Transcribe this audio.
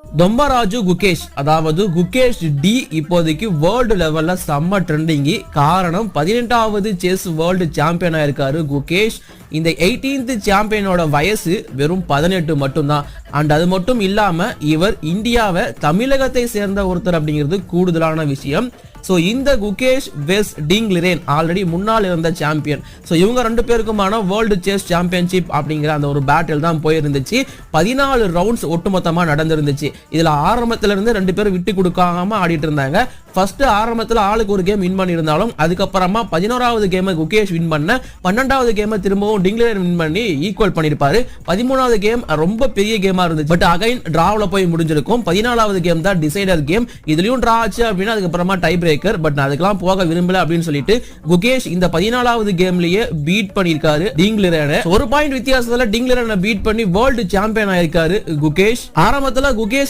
தொம்பராஜு குகேஷ், அதாவது குகேஷ் டி இப்போதைக்கு வேர்ல்டு லெவல்ல செம்ம ட்ரெண்டிங்கி. காரணம் 18வது செஸ் வேர்ல்டு சாம்பியன் ஆயிருக்காரு குகேஷ். இந்த 18th சாம்பியனோட வயசு வெறும் 18 மட்டும்தான். அண்ட் அது மட்டும் இல்லாம இவர் இந்தியாவை தமிழகத்தை சேர்ந்த ஒருத்தர் அப்படிங்கிறது கூடுதலான விஷயம். சோ இந்த குகேஷ் வெஸ் டிங் லிரேன் ஆல்ரெடி முன்னாள் இருந்த சாம்பியன். சோ இவங்க ரெண்டு பேருக்குமான வேர்ல்டு செஸ் சாம்பியன்ஷிப் அப்படிங்கிற அந்த ஒரு பேட்டில் தான் போயிருந்துச்சு. 14 ரவுண்ட்ஸ் ஒட்டுமொத்தமா நடந்திருந்துச்சு. இதுல ஆரம்பத்துல இருந்து ரெண்டு பேரும் விட்டு கொடுக்காம ஆடிட்டு இருந்தாங்க. ஃபர்ஸ்ட் ஆரம்பத்துல ஆளுக்கு ஒரு கேம் வின் பண்ணி இருந்தாலும் அதுக்கப்புறமா 11வது கேமை குகேஷ் வின் பண்ண, 12வது கேமை திரும்பவும் டிங் லிரேன் வின் பண்ணி ஈக்குவல் பண்ணிருப்பாரு. 13வது கேம் ரொம்ப பெரிய கேமா இருந்துச்சு. பட் அகைன் டிராவ்ல போய் முடிஞ்சிருக்கும். 14வது கேம் தான் டிசைடர் கேம். இதுலயும் டிரா ஆச்சு அப்படின்னா அதுக்கப்புறமா டை பிரேக்கர். பட் நான் அதுக்கெல்லாம் போக விரும்பல அப்படின்னு சொல்லிட்டு குகேஷ் இந்த 14வது கேம்லயே பீட் பண்ணிருக்காரு டிங் லிரேனை. ஒரு பாயிண்ட் வித்தியாசத்துல டிங் லிரேனை பீட் பண்ணி வேர்ல்டு சாம்பியன் ஆயிருக்காரு குகேஷ். ஆரம்பத்துல குகேஷ்